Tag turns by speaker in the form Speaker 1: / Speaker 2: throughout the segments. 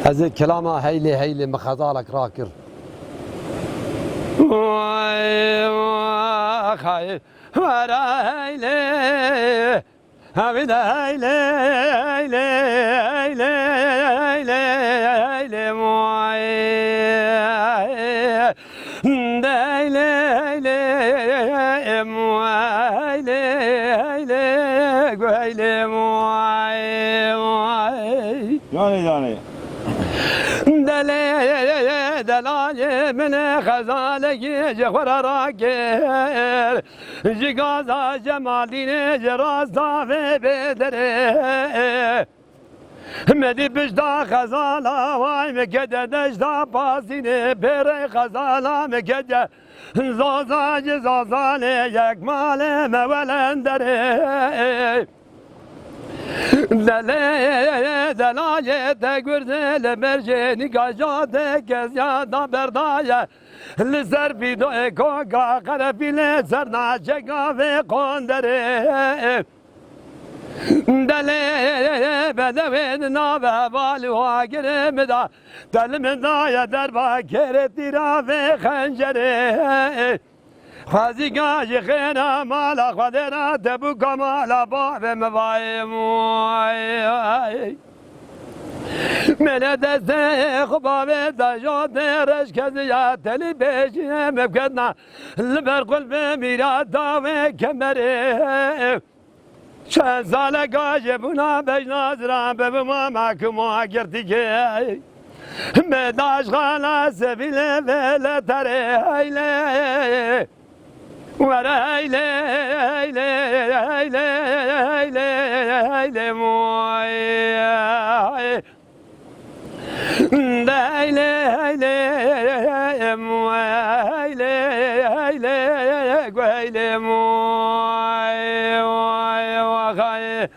Speaker 1: از کلام هیلی هیلی مخزالک راکر خای ورا هیلی همیده هیلی هیلی هیلی هیلی هیلی موی هیلی هیلی موی هیلی هیلی هیلی موی
Speaker 2: جانی جانی
Speaker 1: دلای من خزالگی جخور راکر جگازا جمالین جرازا و بدره مدی بجدا خزالا وای مکده دجدا پاسینه بره خزالا مکده زازا جزازان یک مال مولندره دلای تگرد مرجنی گاجات کزیا دا بردای لسر پیدو کوگا قرفیل سرناچه گاوه قندره دلی بدوین ناوه بالو آگره مدا دل مدای در باکر تیراوه خنجره خازی گاجی خینا مالا خودرا تبو کمالا باب مبای موی من دست خبابه دجات رش کزیا تلی بیشی مبکدنا لبر قلب میرا داوه کمره چند سال گاجی بنا بجنازران ببما محکوما گرتی که مداش خالا سبیل ویل تره هیله ورا هیله هیله هیله هیله هیله موی هیله هیله موی هیله هیله هیله موی وخای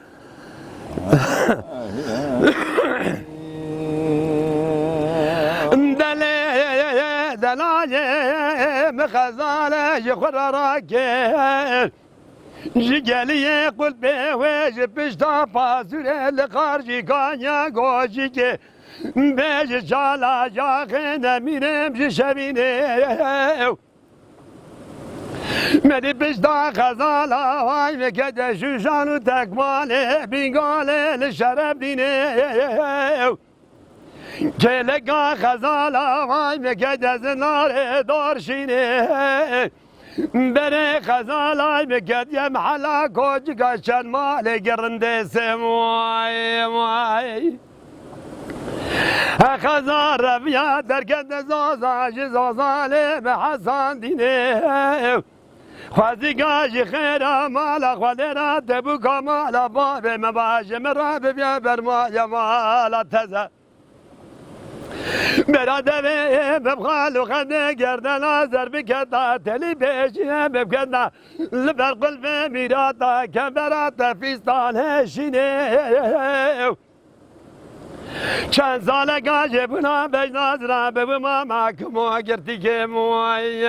Speaker 1: دلای مخزاله جخور راکر جگلیه قل به ویج پشتا پاسوره لخارجی کانیا گوشی که بیج چالا جاخه نمیرم شبینه مدی پشتا خزالا وای مکده شوشانو تکماله بینگاله لشرب دینه کلگا خزالا وای مکده زنار دارشینه بره خزالا مکده محلا کوچکا چند مال گرنده سموی موی خزار رفیا درکد زازا جزازاله بحسان دینه خوازی گاجی خیره مالا خودرا تبو کمالا باب مباش مراب بیا برمایا مالا تزه برادر ببخالو خده گردن آزر بکتا تلی پیشیه بکتا لبر قلب میراتا کبراتا فیستان هشینه چند سال گاجه بنا بجناز را ببما محکمو گرتی که موی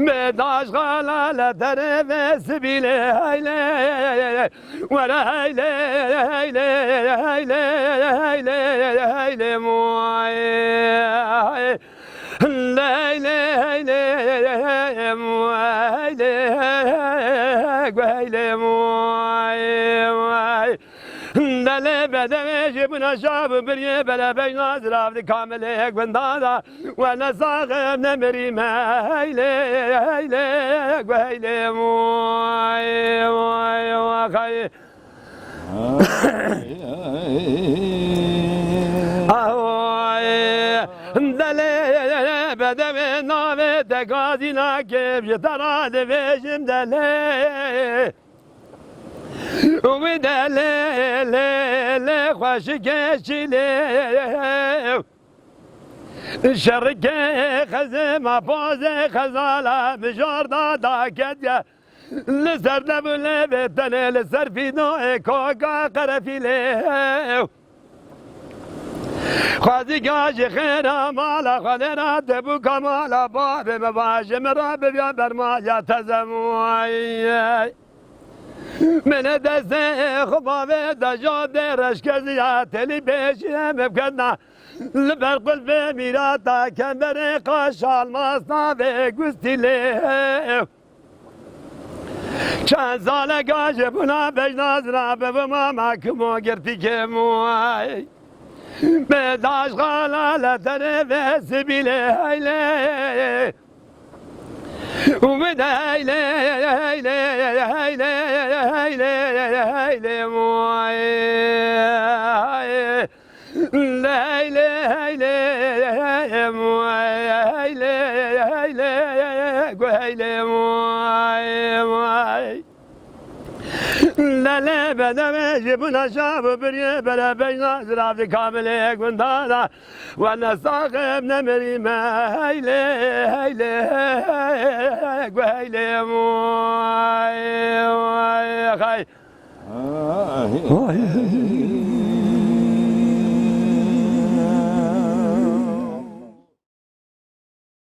Speaker 1: بداش خالا لتره و سبیله هیله ورا هیله هیله هیله هیله هیله موی هیله هیله موی هیله موی دل بدوش بنا شاب بریه بلا بجناز رافت کامل یک بندادا و نساقم نمریم هیله هیله هیله موی موی وخی دل بدوش ناوه تکازی ناکب جترا دوشم دله و دل خوش کشیله شرک خزم پاز خزاله بجار دادا کدیا لسر دبله بتنه لسر فیدو کوکا قرفیله خوازی گاش خیره مالا خودرا تبو کمالا باب مباش مرا ببیا برمایا تزموی من دست خبابه دجا درش کزیا تلی پیشیم بکنا Berkul ve mirata kembere kaş almazsa ve güstile Çen zale gajı buna bejnazra bevima mahkumu girtikemu Bedaş galaletene ve sibile heyle Umid heyle heyle heyle heyle heyle muay Leyle heyle muay heyle heyle heyle muay Lale bedeme jibuna şabı bir ye bere beyna zirafı kamile gundana ve nesakım nemerime heyle heyle heyle muay hay